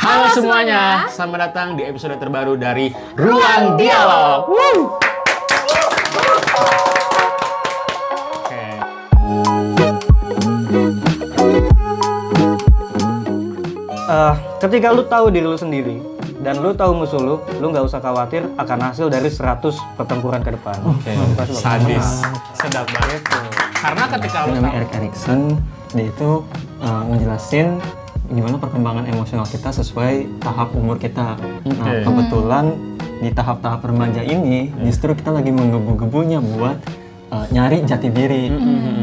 Halo semuanya, selamat datang di episode terbaru dari Ruang Dialog. Oke. Ketika lu tahu diri lu sendiri dan lu tahu musuh lu nggak usah khawatir akan hasil dari 100 pertempuran ke depan. Oke. Sadis, sedap banget tuh. Karena ketika lu namanya Erik Erikson, dia itu ngejelasin gimana perkembangan emosional kita sesuai tahap umur kita. Nah, kebetulan di tahap-tahap remaja ini justru kita lagi menggebu-gebunya buat nyari jati diri.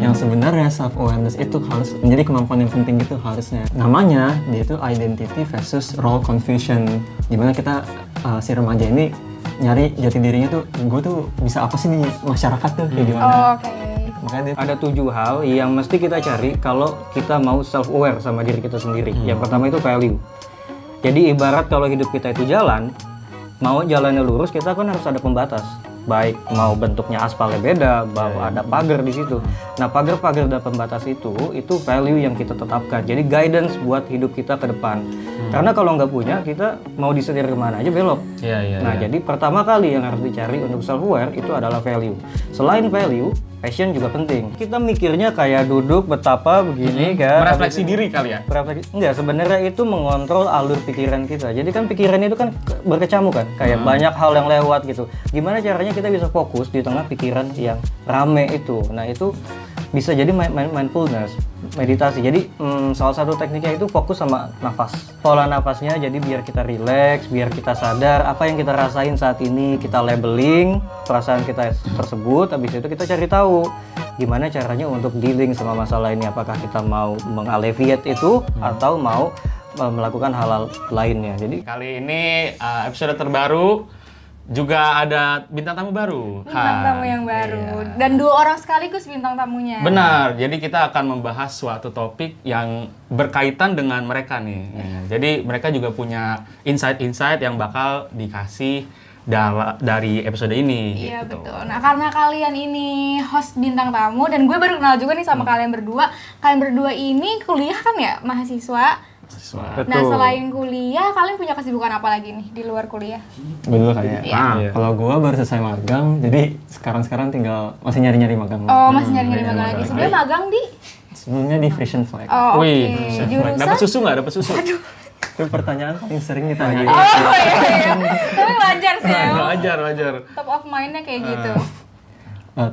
Yang sebenarnya self awareness itu harus menjadi kemampuan yang penting gitu harusnya. Namanya dia itu identity versus role confusion. Gimana kita si remaja ini nyari jati dirinya tuh, gue tuh bisa apa sih di masyarakat tuh kayak gimana? Makanya dia Ada 7 hal yang mesti kita cari kalau kita mau self-aware sama diri kita sendiri. Yang pertama itu value. Jadi ibarat kalau hidup kita itu jalan, mau jalannya lurus kita kan harus ada pembatas. Baik mau bentuknya aspalnya beda, bahwa ada pagar di situ. Nah pagar-pagar dan pembatas itu value yang kita tetapkan. Jadi guidance buat hidup kita ke depan. Karena kalau nggak punya kita mau disetir kemana aja belok. Nah jadi pertama kali yang harus dicari untuk self-aware itu adalah value. Selain value, passion juga penting. Kita mikirnya kayak duduk betapa begini kan. merefleksi diri kali ya. Enggak, sebenarnya itu mengontrol alur pikiran kita. Jadi kan pikiran itu kan berkecamuk kan, kayak banyak hal yang lewat gitu. Gimana caranya kita bisa fokus di tengah pikiran yang rame itu. Nah itu bisa jadi mindfulness, meditasi. Jadi salah satu tekniknya itu fokus sama nafas. Pola nafasnya jadi biar kita relax, biar kita sadar apa yang kita rasain saat ini, kita labeling perasaan kita tersebut, habis itu kita cari tahu gimana caranya untuk dealing sama masalah ini. Apakah kita mau mengalleviate itu atau mau melakukan hal-hal lainnya. Jadi Kali ini episode terbaru juga ada bintang tamu baru. Bintang tamu yang baru. Dan 2 orang sekaligus bintang tamunya. Benar, jadi kita akan membahas suatu topik yang berkaitan dengan mereka nih. Jadi mereka juga punya insight-insight yang bakal dikasih dari episode ini. Iya gitu. betul. Nah karena kalian ini host bintang tamu dan gue baru kenal juga nih sama kalian berdua. Kalian berdua ini kuliah kan ya, mahasiswa. Nah selain kuliah, kalian punya kesibukan apa lagi nih di luar kuliah? gue dulu kayak kalau gue baru selesai magang, jadi sekarang tinggal masih nyari-nyari magang. Oh masih nyari-nyari magang lagi. Sebelumnya magang di? Sebelumnya di Frisian Flag. Oh oke. Wih, Jurusan? dapat susu nggak? Dapat susu? Aduh. Itu pertanyaan paling sering ditanya. Oh iya. Tapi wajar sih ya. Wajar. Top of mind-nya kayak gitu. Eh,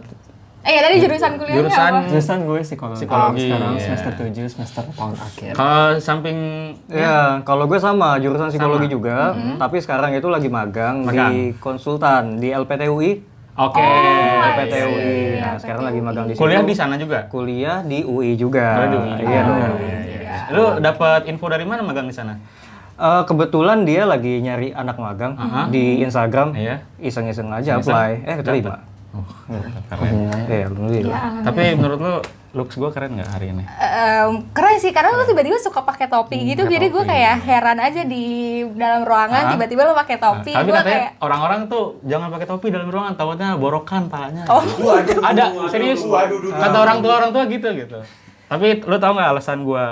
Iya tadi jurusan kuliahnya apa? Jurusan gue psikologi. Psikologi, Sekarang iya. semester 7, semester tahun akhir. Kalau samping ya, kalau gue sama jurusan psikologi juga, tapi sekarang itu lagi magang di konsultan di LPTUI. Oke. LPTUI. Nah, sekarang lagi magang di situ. Kuliah di sana juga? Kuliah di UI juga. Kuliah di UI. Iya dong. Lu dapat info dari mana magang di sana? Kebetulan dia lagi nyari anak magang di Instagram. Iya. Iseng-iseng aja apply. Keterima. Keren. Iya, alhamdulillah. Tapi menurut lu looks gue keren nggak hari ini? Keren sih karena lu tiba-tiba suka pakai topi gitu, jadi gue kayak heran aja di dalam ruangan tiba-tiba lu pakai topi. Tapi Gue katanya kayak orang-orang tuh jangan pakai topi dalam ruangan, takutnya borokan palanya. Ada serius. Kata orang tua gitu. Tapi lu tau nggak alasan gue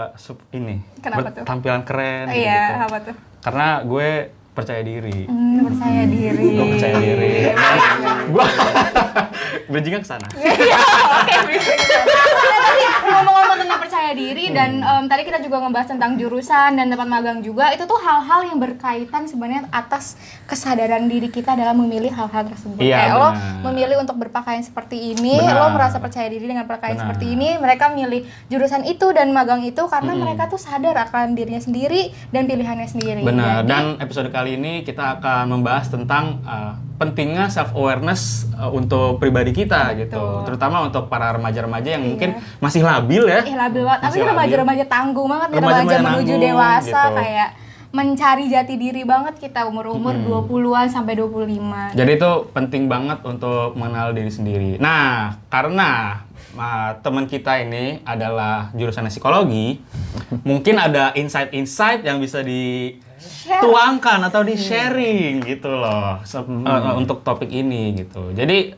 ini? Kenapa tuh? Tampilan keren. iya gitu. apa tuh? Karena gue percaya diri. Percaya diri. Gue percaya diri. Gue bridging-nya ke sana. Oke. Nah, tadi ngomong-ngomong tentang percaya diri dan tadi kita juga ngebahas tentang jurusan dan tempat magang juga, itu tuh hal-hal yang berkaitan sebenarnya atas kesadaran diri kita dalam memilih hal-hal tersebut. Iya, Kayak lo benar. memilih untuk berpakaian seperti ini, Benar. lo merasa percaya diri dengan pakaian seperti ini, mereka milih jurusan itu dan magang itu karena mereka tuh sadar akan dirinya sendiri dan pilihannya sendiri. Benar. Jadi, Dan episode kali ini kita akan membahas tentang pentingnya self awareness untuk pribadi kita gitu. Terutama untuk para remaja-remaja yang mungkin masih labil ya. labil banget. Tapi Masih labil. remaja-remaja tangguh banget nih, Remaja-remaja remaja menuju nanggung, dewasa gitu. kayak mencari jati diri banget kita umur-umur 20-an sampai 25. Jadi itu penting banget untuk mengenal diri sendiri. Nah, karena teman kita ini adalah jurusan psikologi, mungkin ada insight-insight yang bisa dituangkan atau di-sharing gitu loh untuk topik ini gitu. Jadi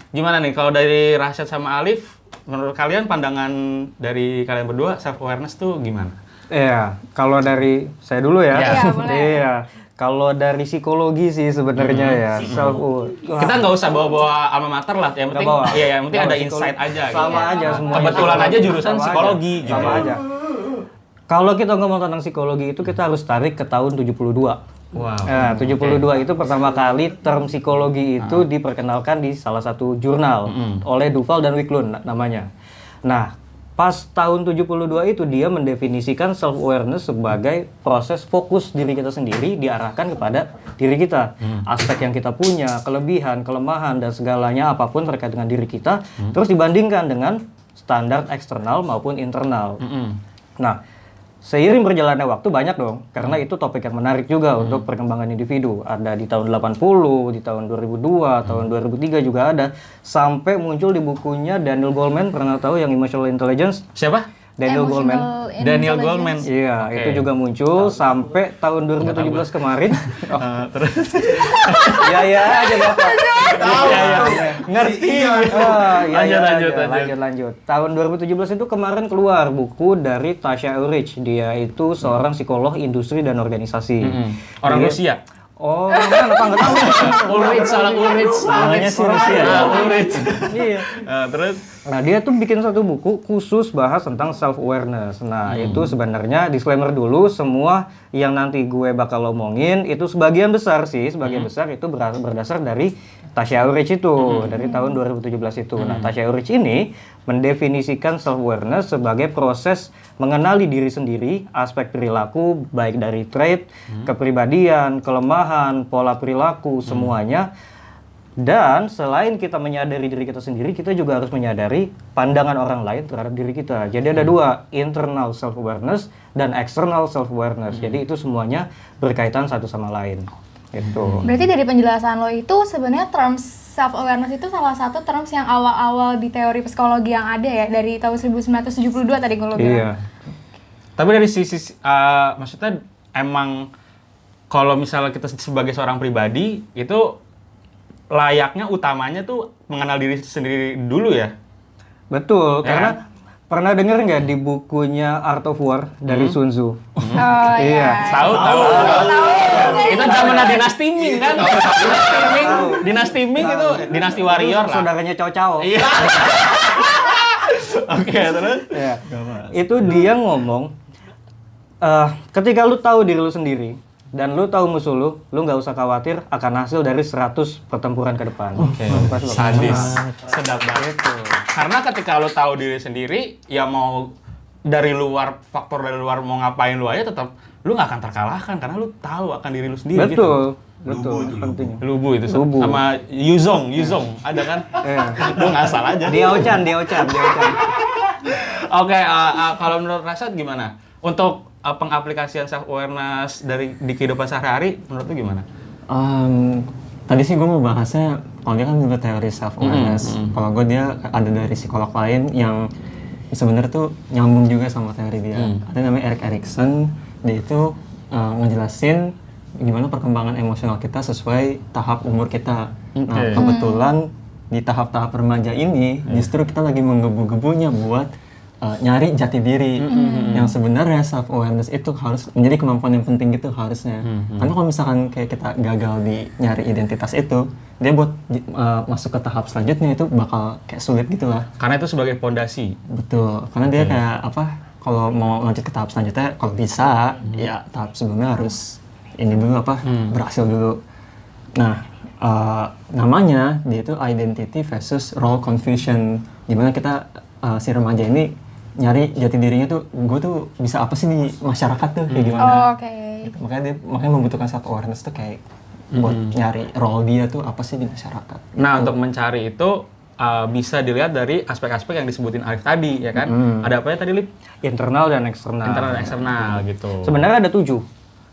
gimana nih kalau dari Rasyad sama Alif, menurut kalian pandangan dari kalian berdua self awareness tuh gimana? Iya, kalau dari saya dulu ya. Iya, boleh. Iya. Kalau dari psikologi sih sebenarnya ya Kita nggak usah bawa-bawa alma mater lah, yang penting bawa. iya yang penting Kalau ada psikologi insight aja sama gitu. aja semuanya. Kebetulan aja jurusan Sama psikologi aja. gitu. Sama aja. Kalau kita ngomong tentang psikologi itu kita harus tarik ke tahun 72. Wow. Nah, 72 itu pertama kali term psikologi itu diperkenalkan di salah satu jurnal oleh Duval dan Wiklund namanya. Nah, pas tahun 72 itu dia mendefinisikan self awareness sebagai proses fokus diri kita sendiri diarahkan kepada diri kita. Aspek yang kita punya, kelebihan, kelemahan dan segalanya apapun terkait dengan diri kita terus dibandingkan dengan standar eksternal maupun internal. Nah, seiring berjalannya waktu banyak dong, karena itu topik yang menarik juga untuk perkembangan individu. Ada di tahun 80, di tahun 2002, tahun 2003 juga ada. Sampai muncul di bukunya Daniel Goleman, pernah tahu yang Emotional Intelligence? Siapa? Daniel Goleman. Daniel Goleman. Iya, Oke. itu juga muncul sampai tahun 2017 kemarin. Terus Ya aja Bapak. ngerti. Lanjut. Tahun 2017 itu kemarin keluar buku dari Tasha Eurich. Dia itu seorang psikolog industri dan organisasi. Orang Dia- Rusia. Oh, mana nggak tahu. Ulrich, salah Ulrich. Namanya sih Rusia. Ulrich. Iya. Terus Nah, dia tuh bikin satu buku khusus bahas tentang self awareness. Nah, itu sebenarnya disclaimer dulu, semua yang nanti gue bakal omongin itu sebagian besar itu berdasar dari Tasha Eurich itu dari tahun 2017 itu. Nah, Tasha Eurich ini mendefinisikan self awareness sebagai proses mengenali diri sendiri, aspek perilaku baik dari trait, kepribadian, kelemahan, pola perilaku semuanya. Dan selain kita menyadari diri kita sendiri, kita juga harus menyadari pandangan orang lain terhadap diri kita. Jadi ada dua, internal self-awareness dan external self-awareness. Jadi itu semuanya berkaitan satu sama lain. Itu. Berarti dari penjelasan lo itu sebenarnya terms self awareness itu salah satu terms yang awal-awal di teori psikologi yang ada ya dari tahun 1972 tadi gue bilang. Iya. tapi dari sisi maksudnya emang kalau misalnya kita sebagai seorang pribadi itu layaknya utamanya tuh mengenal diri sendiri dulu ya. Betul, Ya. karena pernah denger nggak di bukunya Art of War dari Sun Tzu? Oh Iya. Tahu. Itu zamannya dinasti Ming kan? Dinasti Ming itu dinasti warrior lah. Saudaranya Cao Cao. Iya. Oke, terus? Ya. Itu dia ngomong, ketika lu tahu diri lu sendiri dan lu tahu musuh lu nggak usah khawatir akan hasil dari 100 pertempuran ke depan. Sadis. Sedap banget. Karena ketika lu tahu diri sendiri, ya mau dari luar, faktor dari luar mau ngapain lu aja tetap lu nggak akan terkalahkan karena lu tahu akan diri lu sendiri. Betul, betul, penting. Lubu itu Lubu. sama Yuzong ada kan? Lu ngasal aja. Dia Ochan. Oke, kalau menurut Rasad gimana? Untuk pengaplikasian self awareness di kehidupan sehari-hari, menurut lu gimana? Tadi sih gue mau bahasnya, kalau dia kan juga teori self awareness. Kalau gue dia ada dari psikolog lain yang sebenarnya tuh nyambung juga sama teori dia. Ada namanya Erik Erikson. Dia itu ngejelasin gimana perkembangan emosional kita sesuai tahap umur kita. Nah, kebetulan di tahap-tahap remaja ini justru kita lagi menggebu-gebunya buat nyari jati diri. Yang sebenarnya self awareness itu harus menjadi kemampuan yang penting gitu harusnya. Karena kalau misalkan kayak kita gagal di nyari identitas itu, dia buat masuk ke tahap selanjutnya itu bakal kayak sulit gitu lah. Karena itu sebagai pondasi. Betul, karena dia kayak apa? Kalau mau lanjut ke tahap selanjutnya, kalau bisa, ya tahap sebelumnya harus ini dulu apa? Berhasil dulu. Nah, namanya dia itu identity versus role confusion. Dimana kita si remaja ini nyari jati dirinya tuh, gue tuh bisa apa sih di masyarakat tuh kayak gimana? Oh, oke. Gitu. Makanya membutuhkan self awareness tuh kayak buat nyari role dia tuh apa sih di masyarakat. Nah, untuk mencari itu bisa dilihat dari aspek-aspek yang disebutin Arif tadi, ya kan? Ada apa ya tadi, Lip? Internal dan eksternal. Internal dan eksternal gitu. Sebenarnya ada 7.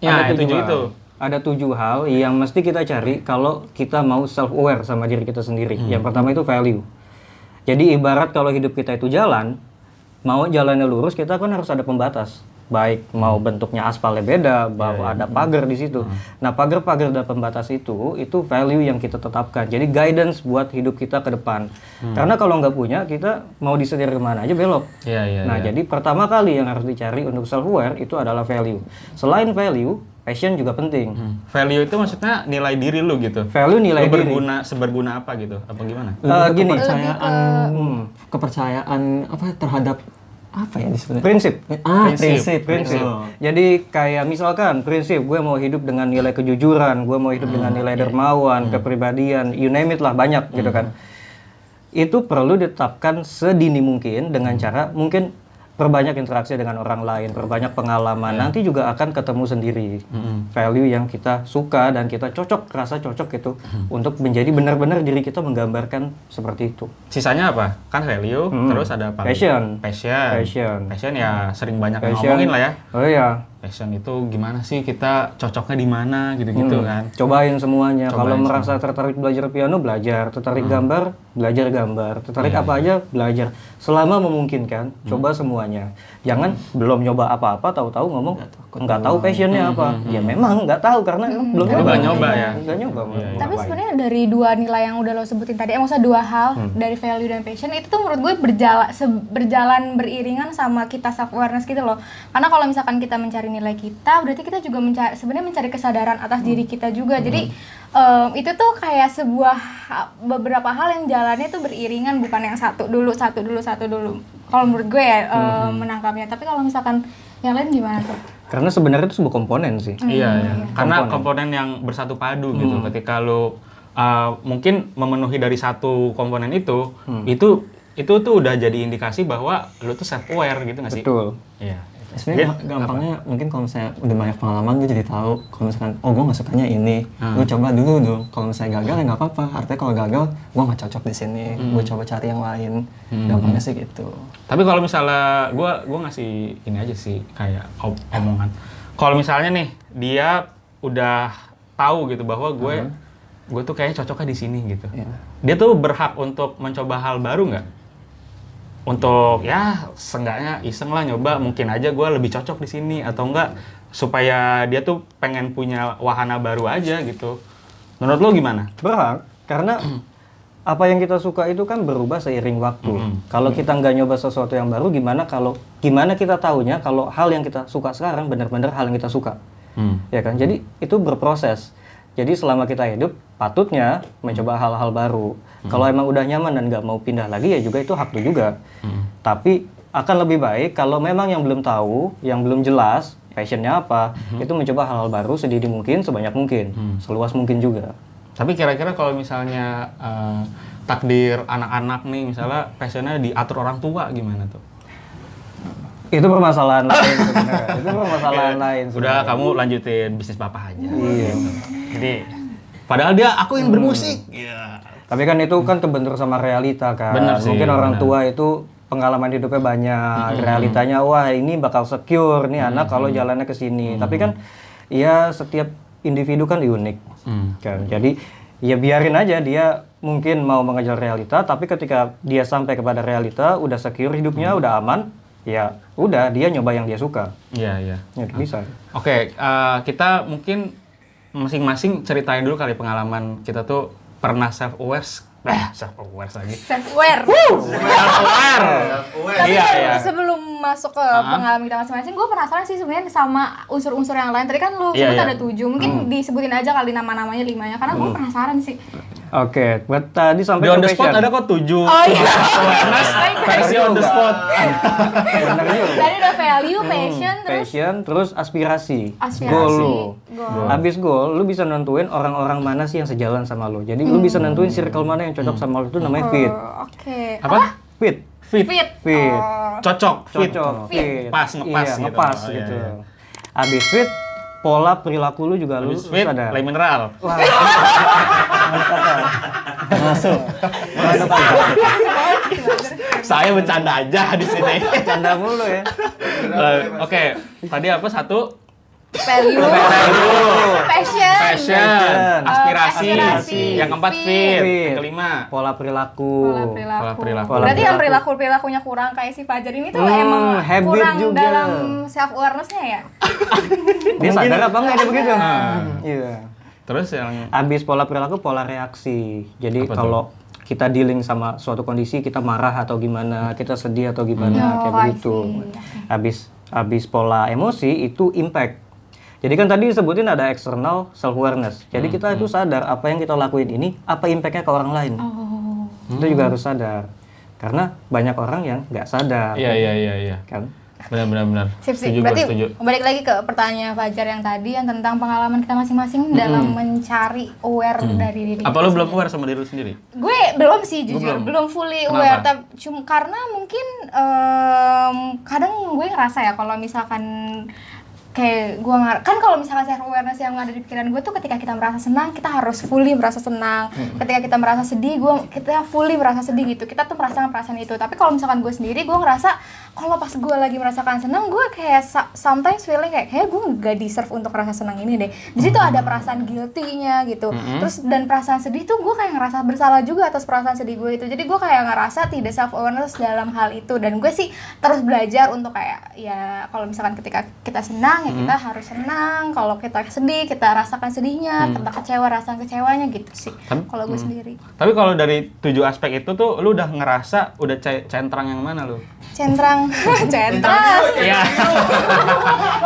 Ya, Ada itu 7 hal. itu. Ada 7 hal yang mesti kita cari kalau kita mau self-aware sama diri kita sendiri. Yang pertama itu value. Jadi ibarat kalau hidup kita itu jalan, mau jalannya lurus, kita kan harus ada pembatas. baik mau bentuknya aspalnya beda, bahwa ada pagar di situ. Nah, pagar-pagar dan pembatas itu value yang kita tetapkan. Jadi guidance buat hidup kita ke depan. Karena kalau nggak punya, kita mau disetir kemana aja belok. Nah, jadi pertama kali yang harus dicari untuk self aware itu adalah value. Selain value, passion juga penting. Value itu maksudnya nilai diri lu gitu. Value nilai Lu diri. seberguna apa gitu? Apa gimana? Gini, kepercayaan apa terhadap apa ya disebutnya? prinsip. Prinsip. Prinsip. Oh. Jadi kayak misalkan prinsip gue mau hidup dengan nilai kejujuran, gue mau hidup dengan nilai dermawan, kepribadian, you name it lah banyak gitu kan. Itu perlu ditetapkan sedini mungkin dengan cara mungkin perbanyak interaksi dengan orang lain, perbanyak pengalaman. Nanti juga akan ketemu sendiri value yang kita suka dan kita rasa cocok itu untuk menjadi benar-benar diri kita menggambarkan seperti itu. Sisanya apa? Kan value, terus ada apa? Passion. Passion ya sering banyak yang Passion. ngomongin lah ya. Oh iya. Passion itu gimana sih kita cocoknya di mana gitu-gitu kan. Cobain semuanya. Cobain Kalau merasa tertarik belajar piano, belajar. Tertarik gambar, belajar gambar. Tertarik apa aja, belajar. Selama memungkinkan, coba semuanya. Jangan belum nyoba apa-apa, tahu-tahu ngomong nggak tahu passionnya apa. Ya memang nggak tahu karena belum nyoba ya. Nggak nyoba. Tapi sebenarnya dari dua nilai yang udah lo sebutin tadi, maksudnya dua hal dari value dan passion itu tuh menurut gue berjalan beriringan sama kita self awareness gitu loh. Karena kalau misalkan kita mencari nilai kita, berarti kita juga sebenarnya mencari kesadaran atas diri kita juga. Jadi itu tuh kayak beberapa hal yang jalannya tuh beriringan, bukan yang satu dulu. Kalau menurut gue ya menangkapnya. Tapi kalau misalkan yang lain gimana tuh? Karena sebenarnya itu sebuah komponen sih. Iya. Karena komponen yang bersatu padu gitu. Ketika lu mungkin memenuhi dari satu komponen itu tuh udah jadi indikasi bahwa lu tuh self aware gitu nggak sih? Betul. Iya. Sebenarnya gampangnya mungkin kalau misalnya udah banyak pengalaman gue jadi tahu kalau misalkan gue nggak sukanya ini, gue coba dulu dong. Kalau misalnya gagal ya nggak apa-apa. Artinya kalau gagal gue nggak cocok di sini, gue coba cari yang lain. Gampangnya sih gitu. Tapi kalau misalnya gue ngasih ini aja sih kayak omongan. Kalau misalnya nih dia udah tahu gitu bahwa gue tuh kayaknya cocoknya di sini gitu. Dia tuh berhak untuk mencoba hal baru nggak? Untuk ya seenggaknya iseng lah nyoba, mungkin aja gue lebih cocok di sini atau enggak, supaya dia tuh pengen punya wahana baru aja gitu. Menurut lo gimana? Berhak, karena apa yang kita suka itu kan berubah seiring waktu. Kalau kita nggak nyoba sesuatu yang baru, gimana kita taunya kalau hal yang kita suka sekarang benar-benar hal yang kita suka, ya kan? Jadi itu berproses. Jadi selama kita hidup, patutnya mencoba hal-hal baru. Kalau emang udah nyaman dan nggak mau pindah lagi, ya juga itu hak lu juga. Tapi akan lebih baik kalau memang yang belum tahu, yang belum jelas passionnya apa, itu mencoba hal-hal baru sedini mungkin, sebanyak mungkin, seluas mungkin juga. Tapi kira-kira kalau misalnya takdir anak-anak nih, misalnya passionnya diatur orang tua gimana tuh? Itu permasalahan lain sebenarnya. Itu permasalahan lain. Udah kamu lanjutin bisnis papa aja. Iya. Jadi padahal aku yang bermusik. Iya. Tapi kan itu kan kebentur sama realita kan. Bener sih, Mungkin orang bener. tua itu pengalaman hidupnya banyak, realitanya wah ini bakal secure nih anak kalau jalannya ke sini. Tapi kan ya setiap individu kan unik. Kan. Jadi ya biarin aja dia mungkin mau mengejar realita, tapi ketika dia sampai kepada realita udah secure hidupnya, udah aman, ya udah dia nyoba yang dia suka. Iya. Ya bisa. Oke, kita mungkin masing-masing ceritain dulu kali pengalaman kita tuh pernah self aware lagi. Self-aware. Tapi sebelum masuk ke pengalaman kita masing-masing, gue penasaran sih sebenarnya sama unsur-unsur yang lain. Tadi kan lu sebut ada 7, mungkin disebutin aja kali nama-namanya 5-nya, karena gue penasaran sih. Oke, buat tadi sampai Di on the passion. spot ada kok 7. Oh iya. Versi on the spot. Bener juga. Tadi udah value, passion, terus aspirasi. Aspirasi. Goal lu. Goal. Habis goal, lu bisa nentuin orang-orang mana sih yang sejalan sama lu. Jadi lu bisa nentuin circle mana yang cocok sama lu, itu namanya fit. Oke. Apa? Fit. Fit. Fit. Cocok, fit. Fit. Pas, ngepas Iya, gitu. ngepas Oh, iya, gitu. iya. Habis fit, pola perilaku lu juga lu Habis fit, sadar. lay mineral. Wah. Masuk. Saya bercanda aja di sini. Canda mulu ya. Oke, tadi apa? 1? Value, passion, passion, aspirasi. Aspirasi. Yang keempat fit. Fit. Yang kelima Pola perilaku. Pola perilaku. Pola Berarti yang perilaku. perilakunya kurang kayak si Fajar ini tuh emang habit kurang juga. dalam self awareness-nya ya. Dia sadar apa enggak dia begitu? Iya. Terus yang Abis pola perilaku, pola reaksi. Jadi Apa tuh? kalau kita dealing sama suatu kondisi, kita marah atau gimana, kita sedih atau gimana, kayak Oh, I begitu. see. Abis pola emosi itu impact. Jadi kan tadi disebutin ada external self awareness. Jadi kita itu sadar apa yang kita lakuin ini, apa impactnya ke orang lain. Itu juga harus sadar. Karena banyak orang yang nggak sadar, iya. kan? Benar. Sip. Setuju, Berarti gua setuju. balik lagi ke pertanyaan Fajar yang tadi yang tentang pengalaman kita masing-masing dalam mencari aware dari diri. Apa lu belum aware sama diri lu sendiri? Gue belum sih jujur, belum. belum fully Kenapa? aware. Cuma karena mungkin kadang gue ngerasa ya kalau misalkan kayak gue kan kalau misalkan self awareness yang ada di pikiran gue tuh ketika kita merasa senang kita harus fully merasa senang, ketika kita merasa sedih kita fully merasa sedih gitu, kita tuh merasakan perasaan itu. Tapi kalau misalkan gue sendiri gue ngerasa kalau pas gue lagi merasakan senang gue kayak sometimes feeling kayak gue gak deserve untuk rasa senang ini deh. Jadi tuh ada perasaan guilty-nya gitu. Terus dan perasaan sedih tuh gue kayak ngerasa bersalah juga atas perasaan sedih gue itu. Jadi gue kayak ngerasa tidak self awareness dalam hal itu. Dan gue sih terus belajar untuk kayak ya kalau misalkan ketika kita senang ya kita harus senang, kalau kita sedih kita rasakan sedihnya, kita kecewa rasakan kecewanya gitu sih. Kalau gue sendiri. Tapi kalau dari 7 aspek itu tuh lu udah ngerasa udah centrang yang mana lu? Centrang. Iya.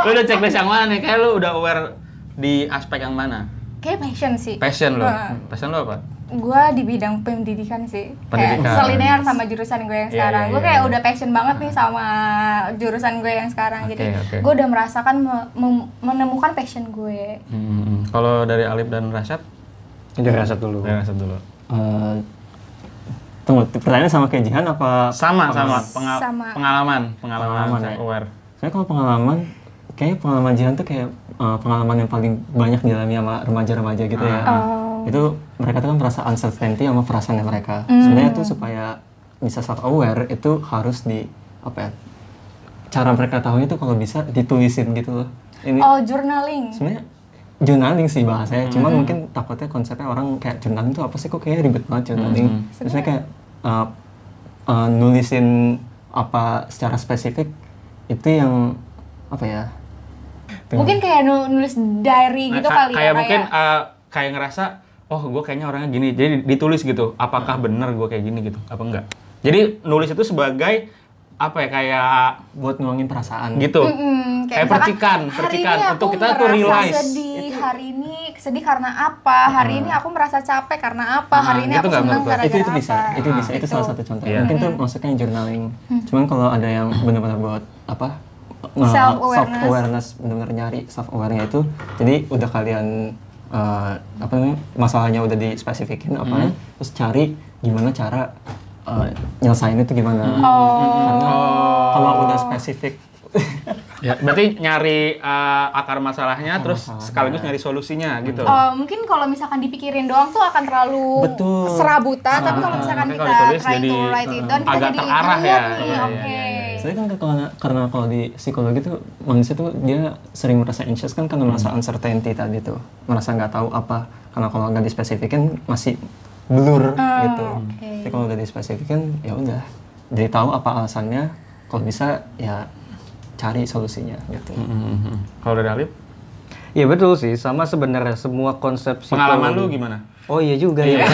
Lu udah checklist yang mana nih? Kayak lu udah aware di aspek yang mana? Kayak passion sih. Passion lu. Heeh. Passion lu apa? Gue di bidang pendidikan sih. Pendidikan. Kayak selinear sama jurusan gue yang Iya, sekarang. iya, Gue iya, kayak iya. udah passion banget nih sama jurusan gue yang sekarang. Jadi Oke. gue udah merasakan menemukan passion gue. Kalau dari Alif dan Rasyad? Jadi rasa dulu. Dari Rasyad dulu. Tunggu, pertanyaan sama kayak Jihan apa? Sama. Sama. Pengalaman Pengalaman, self ya. aware. Saya kalau pengalaman, kayaknya pengalaman Jihan tuh kayak pengalaman yang paling banyak dialami sama remaja-remaja gitu ya. Itu mereka tuh kan merasa uncertainty sama perasaannya mereka. Sebenarnya tuh supaya bisa self aware itu harus di apa ya? Cara mereka tahunya tuh kalau bisa ditulisin gitu loh. Ini Journaling. sebenarnya journaling sih bahasanya. Cuman mungkin takutnya konsepnya orang kayak journaling tuh apa sih, kok kayaknya ribet banget journaling. Terusnya kayak nulisin apa secara spesifik itu yang apa ya? Mungkin kayak nulis diary gitu kali ya. Kayak mungkin kayak ngerasa oh gue kayaknya orangnya gini, jadi ditulis gitu. Apakah benar gue kayak gini gitu? Apa enggak? Jadi nulis itu sebagai apa ya, kayak buat nuangin perasaan. gitu. Kayak misalkan, percikan hari ini untuk aku kita tuh merasa realize. sedih, hari ini sedih karena apa? Hari ini aku merasa capek karena apa? Hari ini gitu aku nggak senang menurut lo? gara-gara Itu bisa, apa? itu bisa, itu salah satu contoh. Iya. Mungkin tuh maksudnya journaling. Cuman kalau ada yang benar-benar buat apa? Self-awareness. Self-awareness, benar-benar nyari self-awareness itu. Jadi udah kalian apa namanya? Masalahnya udah dispesifikin apa? Terus cari gimana cara nyelesain itu gimana. Karena kalau udah spesifik Ya, berarti nyari akar masalahnya terus sekaligus nyari solusinya gitu. Mungkin kalau misalkan dipikirin doang tuh akan terlalu Betul. serabutan, tapi kalau misalkan Makanya kita kalau ditulis trying jadi, to write it down, kita agak jadi terarah ngeliat ya. nih, Iya, oke. Saya kan karena kalau di psikologi tuh manusia tuh dia sering merasa anxious kan karena merasa uncertainty tadi tuh, merasa nggak tahu apa, karena kalau nggak dispesifikin masih blur gitu. Tapi kalau udah dispesifikin ya udah, jadi tahu apa alasannya, kalau bisa ya cari solusinya gitu. Kalau dari Alif, Iya betul sih, sama sebenarnya semua konsep psikologi. pengalaman lu gimana? Oh iya juga ya.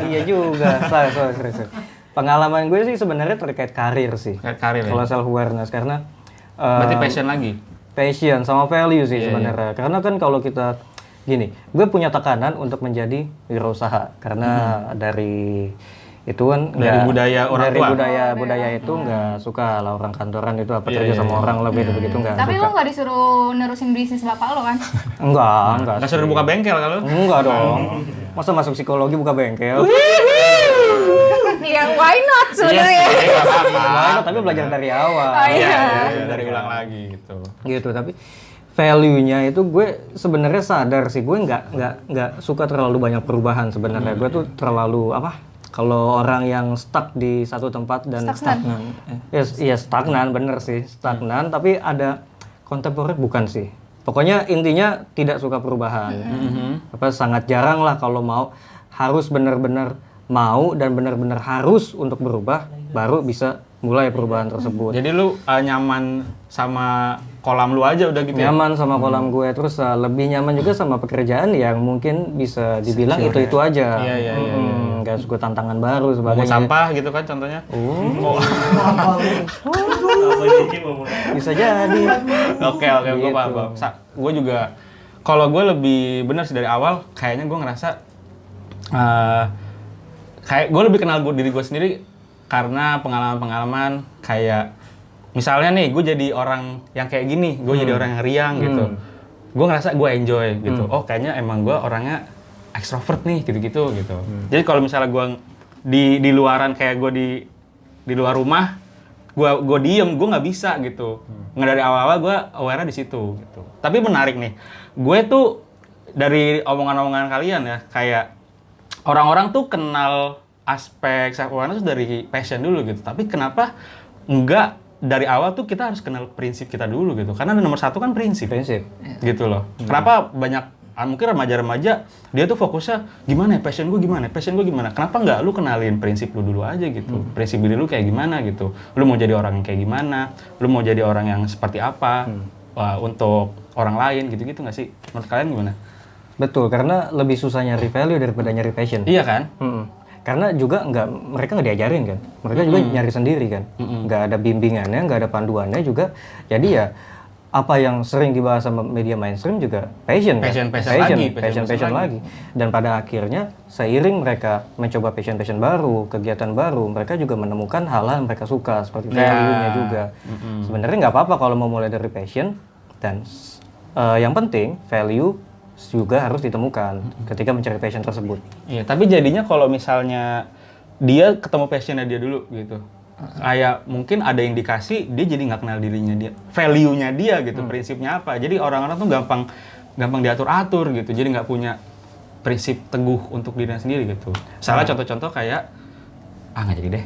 Iya juga. Sorry. Pengalaman gue sih sebenarnya terkait karir sih. Kayak karir ya? Kalau self awareness karena Berarti passion lagi? passion sama value sih sebenarnya. Karena kan kalau kita gini, gue punya tekanan untuk menjadi wirausaha karena dari itu kan Dari budaya orang dari tua? budaya itu nggak suka lah orang kantoran itu apa kerja sama orang lah begitu nggak Tapi suka. lo nggak disuruh nerusin bisnis bapak lo kan? Enggak Nggak suruh buka bengkel kalau? Enggak dong. Masa masuk psikologi buka bengkel? Ya why not sebenarnya? Enggak, tapi belajar dari awal. Oh, iya. Dari ulang lagi gitu. Gitu, tapi value-nya itu gue sebenarnya sadar sih, gue nggak suka terlalu banyak perubahan sebenarnya. Gue tuh terlalu apa? Kalau orang yang stuck di satu tempat dan Stagnan. Iya stagnan bener sih, stagnan. Tapi ada kontemporer bukan sih. Pokoknya intinya tidak suka perubahan. Apa sangat jarang lah kalau mau harus benar-benar mau dan benar-benar harus untuk berubah baru bisa mulai perubahan tersebut. Jadi lu nyaman sama kolam lu aja udah gitu ya? Nyaman sama kolam gue, terus lebih nyaman juga sama pekerjaan yang mungkin bisa dibilang itu aja. Iya. Gak suka tantangan baru Pungut sebagainya. sampah gitu kan contohnya? Bisa jadi. Oke, gue paham. Gue juga, kalau gue lebih benar sih dari awal, kayaknya gue ngerasa kayak gue lebih kenal diri gue sendiri karena pengalaman-pengalaman kayak misalnya nih gue jadi orang yang kayak gini, gue jadi orang yang riang gitu. Gue ngerasa gue enjoy gitu. Oh kayaknya emang gue orangnya ekstrovert nih gitu. Jadi kalau misalnya gue di luaran kayak gue di luar rumah, gue diem, gue nggak bisa gitu. Nggak dari awal-awal gue aware di situ gitu. Tapi menarik nih, gue tuh dari omongan-omongan kalian ya, kayak orang-orang tuh kenal aspek self awareness dari passion dulu gitu. Tapi kenapa enggak dari awal tuh kita harus kenal prinsip kita dulu gitu? Karena nomor satu kan prinsip. Gitu loh. Kenapa banyak mungkin remaja-remaja dia tuh fokusnya gimana ya passion gue gimana? Kenapa enggak lu kenalin prinsip lu dulu aja gitu? Prinsip diri lu kayak gimana gitu? Lu mau jadi orang yang kayak gimana? Lu mau jadi orang yang seperti apa? Untuk orang lain gitu-gitu nggak sih? Menurut kalian gimana? Betul, karena lebih susah nyari value daripada nyari passion. Iya kan? Karena juga mereka nggak diajarin kan, mereka juga nyari sendiri kan, nggak ada bimbingannya, nggak ada panduannya juga. Jadi ya apa yang sering dibahas sama media mainstream juga passion lagi. Dan pada akhirnya seiring mereka mencoba passion baru, kegiatan baru, mereka juga menemukan hal-hal yang mereka suka seperti value-nya juga. Sebenarnya nggak apa-apa kalau mau mulai dari passion, dan yang penting value juga harus ditemukan ketika mencari passion tersebut. Iya, tapi jadinya kalau misalnya dia ketemu passionnya dia dulu gitu, kayak mungkin ada indikasi dia jadi nggak kenal dirinya dia, value-nya dia gitu, prinsipnya apa. Jadi orang-orang tuh gampang diatur-atur gitu, jadi nggak punya prinsip teguh untuk dirinya sendiri gitu. Salah contoh-contoh kayak, nggak jadi deh.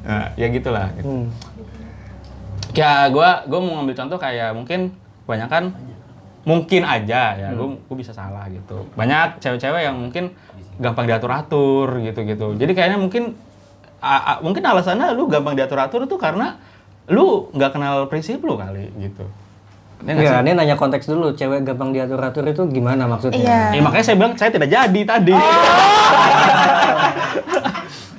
Nah, ya gitulah. Gitu. Ya, gue mau ngambil contoh kayak mungkin kebanyakan mungkin aja ya, gue bisa salah gitu. Banyak cewek-cewek yang mungkin gampang diatur-atur gitu. Jadi kayaknya mungkin alasannya lu gampang diatur-atur itu karena lu nggak kenal prinsip lu kali gitu. Ya, ini nanya konteks dulu, cewek gampang diatur-atur itu gimana maksudnya? Iya. Makanya saya bilang saya tidak jadi tadi.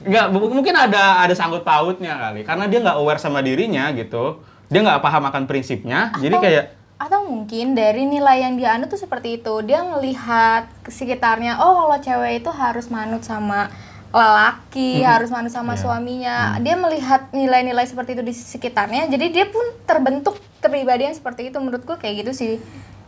Nggak, mungkin ada sangkut pautnya kali, karena dia nggak aware sama dirinya gitu, dia nggak paham akan prinsipnya, jadi kayak atau mungkin dari nilai yang dia anut tuh seperti itu, dia ngelihat sekitarnya, oh kalau cewek itu harus manut sama lelaki, harus manut sama suaminya, dia melihat nilai-nilai seperti itu di sekitarnya, jadi dia pun terbentuk kepribadian seperti itu. Menurutku kayak gitu sih.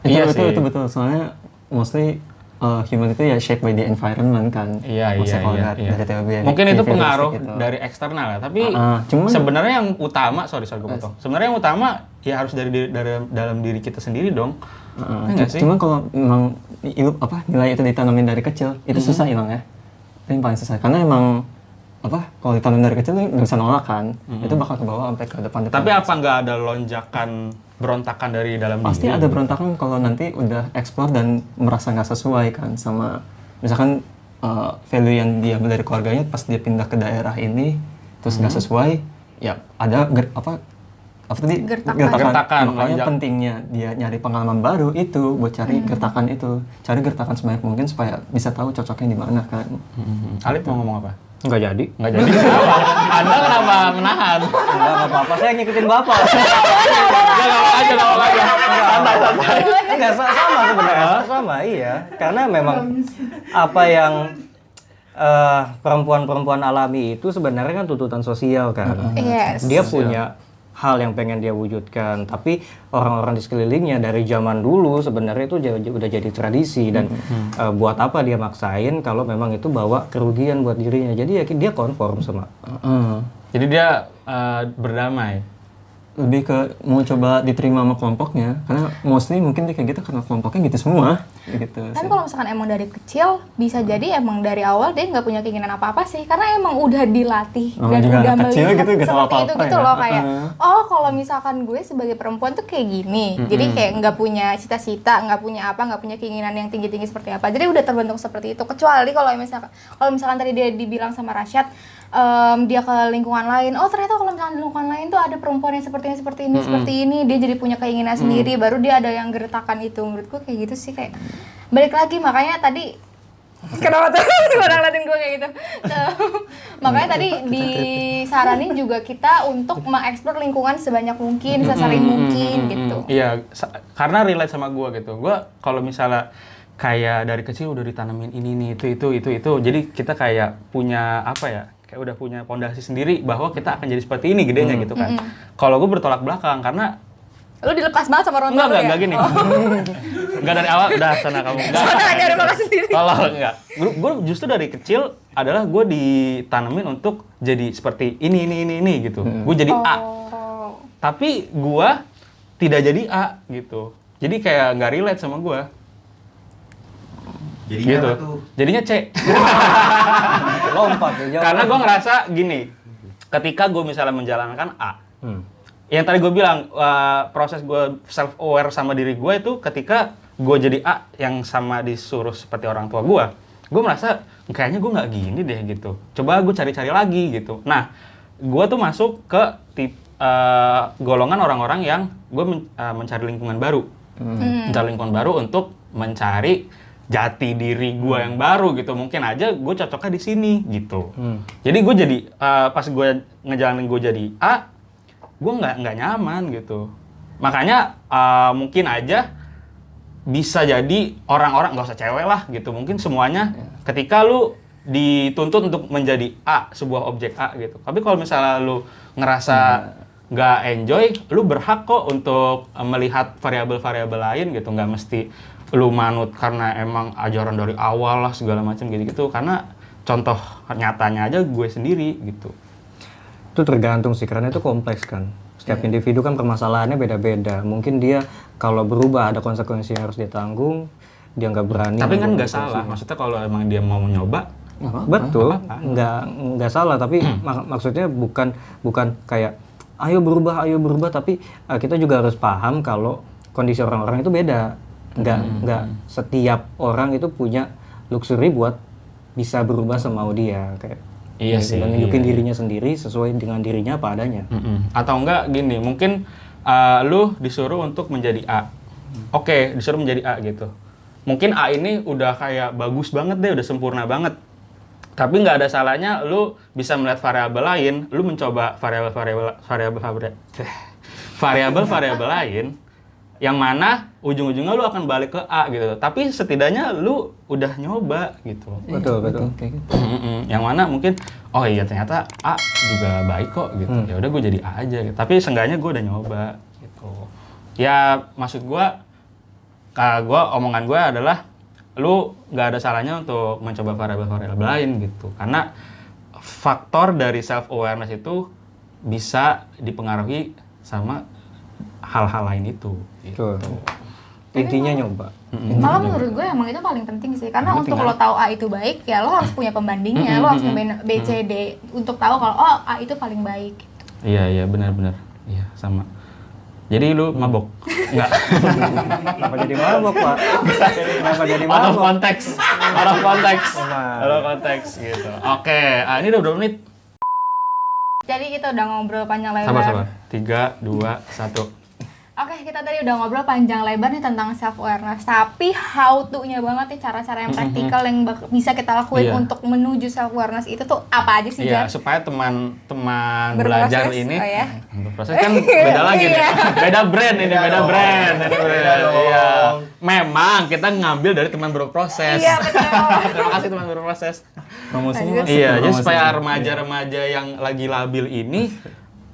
Itu betul, soalnya mostly human itu ya shaped by the environment kan. Iya. Dari teori mungkin itu pengaruh gitu. dari eksternal ya, tapi cuman sebenarnya yang utama, sorry gue potong. Sebenarnya yang utama ya harus dari dalam diri kita sendiri dong. Cuman kalau memang nilai itu ditanamin dari kecil, itu susah hilang ya. Itu yang paling susah, karena emang kalau ditanam dari kecil nggak bisa nolak kan, itu bakal ke bawah sampai ke depan. Tapi apa nggak ada lonjakan berontakan dari dalam diri? Pasti ada berontakan kalau nanti udah explore dan merasa nggak sesuai kan sama misalkan value yang dia ambil dari keluarganya, pas dia pindah ke daerah ini terus nggak sesuai, ya ada gertakan. Makanya pentingnya dia nyari pengalaman baru itu buat cari gertakan itu, cari gertakan sebanyak mungkin supaya bisa tahu cocoknya di mana kan. Alif mau ngomong apa? Nggak jadi. Anda kenapa menahan? Nggak apa-apa, saya ngikutin bapak. Nggak aja. Santai. Nggak sama sebenarnya. Sama, iya. Karena memang apa yang perempuan-perempuan alami itu sebenarnya kan tuntutan sosial kan. Yes. Dia punya hal yang pengen dia wujudkan, tapi orang-orang di sekelilingnya dari zaman dulu sebenarnya itu udah jadi tradisi, dan buat apa dia maksain kalau memang itu bawa kerugian buat dirinya. Jadi ya dia konform sama. Jadi dia berdamai. lebih ke mau coba diterima sama kelompoknya, karena mostly mungkin dia kayak gitu karena kelompoknya gitu semua gitu. Tapi kalau misalkan emang dari kecil, bisa jadi emang dari awal dia nggak punya keinginan apa-apa sih, karena emang udah dilatih dan juga udah anak kecil melihat gitu, nggak tahu seperti itu apa-apa gitu ya. loh, kayak oh kalau misalkan gue sebagai perempuan tuh kayak gini, jadi kayak nggak punya cita-cita, nggak punya apa, nggak punya keinginan yang tinggi-tinggi seperti apa, jadi udah terbentuk seperti itu. Kecuali kalau misalkan tadi dia dibilang sama Rasyad, dia ke lingkungan lain, oh ternyata kalau misalkan di lingkungan lain tuh ada perempuan yang seperti ini, dia jadi punya keinginan sendiri, baru dia ada yang gertakan itu. Menurutku kayak gitu sih, kayak balik lagi, makanya tadi kenapa tuh orang ngeliatin gue kayak gitu. Makanya tadi disaranin juga kita untuk mengeksplor lingkungan sebanyak mungkin, sesering mungkin gitu. Iya, karena relate sama gue gitu. Gue kalau misalnya kayak dari kecil udah ditanamin ini nih, itu. Jadi kita kayak punya apa ya? Kayak udah punya fondasi sendiri bahwa kita akan jadi seperti ini gedenya gitu kan. Kalau gue bertolak belakang karena Lu dilepas banget sama orang tua lu ya? enggak gini. Enggak dari awal, udah sana kamu. Sana nyari makan sendiri. Kalau enggak. Gue justru dari kecil adalah gue ditanamin untuk jadi seperti ini gitu. Gue jadi A. Tapi gue tidak jadi A gitu. Jadi kayak nggak relate sama gue. Jadinya Gitu. apa tuh? Jadinya C. Lompat ya, jauh. Karena gue ngerasa gini, ketika gue misalnya menjalankan A, yang tadi gue bilang, proses gue self-aware sama diri gue itu ketika gue jadi A yang sama disuruh seperti orang tua gue merasa kayaknya gue nggak gini deh gitu. Coba gue cari-cari lagi gitu. Nah, gue tuh masuk ke golongan orang-orang yang gue mencari lingkungan baru. Mencari lingkungan baru untuk mencari jati diri gue yang baru gitu. Mungkin aja gue cocoknya di sini gitu. Jadi gue jadi pas gue ngejalanin gue jadi A, gue nggak nyaman gitu. Makanya mungkin aja bisa jadi orang-orang, nggak usah cewek lah gitu. Mungkin semuanya ketika lu dituntut untuk menjadi A, sebuah objek A gitu. Tapi kalau misalnya lu ngerasa nggak enjoy, lu berhak kok untuk melihat variabel-variabel lain gitu. Nggak mesti lu manut karena emang ajaran dari awal lah segala macam gitu-gitu. Karena contoh nyatanya aja gue sendiri gitu. Itu tergantung sih, karena itu kompleks kan. Setiap individu kan permasalahannya beda-beda. Mungkin dia kalau berubah ada konsekuensi yang harus ditanggung, dia nggak berani. Tapi kan nanggung nggak salah. Maksudnya kalau emang dia mau nyoba, Betul, nggak salah. Tapi maksudnya bukan kayak ayo berubah, tapi kita juga harus paham kalau kondisi orang-orang itu beda. Nggak setiap orang itu punya luxury buat bisa berubah semau dia kayak. Iya gitu. sih, Dan nunjukin iya. dirinya sendiri sesuai dengan dirinya apa adanya. Atau enggak gini, mungkin lu disuruh untuk menjadi A. Oke, disuruh menjadi A gitu. Mungkin A ini udah kayak bagus banget deh, udah sempurna banget. Tapi nggak ada salahnya lu bisa melihat variabel lain, lu mencoba variabel lain yang mana ujung-ujungnya lu akan balik ke A gitu. Tapi setidaknya lu udah nyoba gitu. Betul. Kayak gitu. Yang mana mungkin oh iya ternyata A juga baik kok gitu. Ya udah gue jadi A aja gitu. Tapi seenggaknya gue udah nyoba gitu. Ya maksud gue omongan gue adalah lu nggak ada salahnya untuk mencoba variabel-variabel lain gitu. Karena faktor dari self awareness itu bisa dipengaruhi sama hal-hal lain itu. Gitu. Betul. Intinya nyoba. Malah menurut gue emang itu paling penting sih, karena untuk lo tahu A itu baik, ya lo harus punya pembandingnya, lo harus nyobain B, C, D untuk tahu kalau oh A itu paling baik. Iya benar. Iya sama. Jadi lu mabok? Enggak. Kenapa jadi mabok, Pak? Kenapa jadi Out of mabok? konteks gitu. Oke, ini udah berapa menit? Jadi kita udah ngobrol panjang lebar. Sabar. 3, 2, 1. Oke, kita tadi udah ngobrol panjang lebar nih tentang self awareness. Tapi how to-nya banget nih, cara-cara yang praktikal yang bisa kita lakuin Iya. untuk menuju self awareness itu tuh apa aja sih, Iya, Jar? supaya teman-teman Berproses, belajar ini oh ya? berproses kan beda lagi nih. Iya. Beda brand ini, beda dong. brand. Beda dong. Iya. Memang kita ngambil dari teman berproses. Iya, betul. Terima kasih teman berproses. Promosinya masuk. Iya, jadi Promosi. supaya remaja-remaja yang lagi labil ini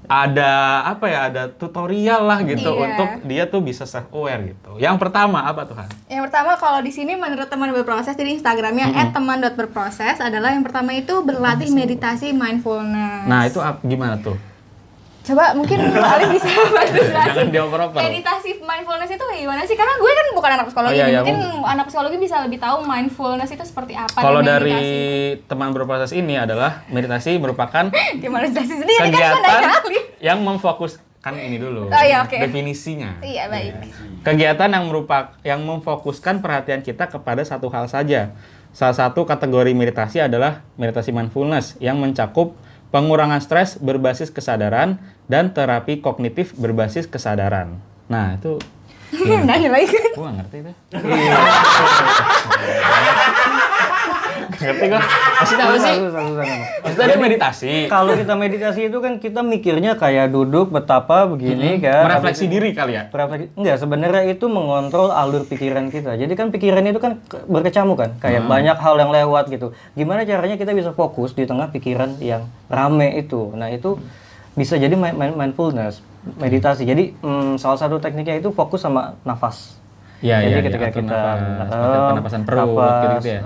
ada ada tutorial lah gitu Iya. untuk dia tuh bisa self aware gitu. Yang pertama apa tuh Han? Yang pertama kalau di sini menurut teman berproses, jadi Instagramnya @teman.berproses adalah yang pertama itu berlatih meditasi mindfulness. Nah, itu gimana tuh? Coba mungkin Alif bisa bantu Jangan jelasin. dioper-oper. Meditasi mindfulness itu kayak gimana sih? Karena gue kan bukan anak psikologi, Oh, iya, mungkin anak psikologi bisa lebih tahu mindfulness itu seperti apa. Kalau dan dari meditasi. teman berproses ini adalah meditasi merupakan Gimana jelasin sendiri kan gue kegiatan nanya Alif. yang memfokuskan ini dulu. Oh, iya, oke. Definisinya. Iya, baik. Kegiatan yang memfokuskan perhatian kita kepada satu hal saja. Salah satu kategori meditasi adalah meditasi mindfulness yang mencakup pengurangan stres berbasis kesadaran dan terapi kognitif berbasis kesadaran. Nah, itu Nanya lagi kan. gua nggak ngerti itu. Ngerti gua. Maksudnya apa sih? Maksudnya dia meditasi. Kalau kita meditasi itu kan kita mikirnya kayak duduk betapa begini kan. Merefleksi diri kali ya. Enggak, sebenarnya itu mengontrol alur pikiran kita. Jadi kan pikiran itu kan berkecamuk kan, kayak banyak hal yang lewat gitu. Gimana caranya kita bisa fokus di tengah pikiran yang rame itu? Nah, itu bisa jadi mindfulness, meditasi. Jadi salah satu tekniknya itu fokus sama nafas. Iya, Jadi iya, ketika atur kita nafas, pakai penapasan perut gitu ya.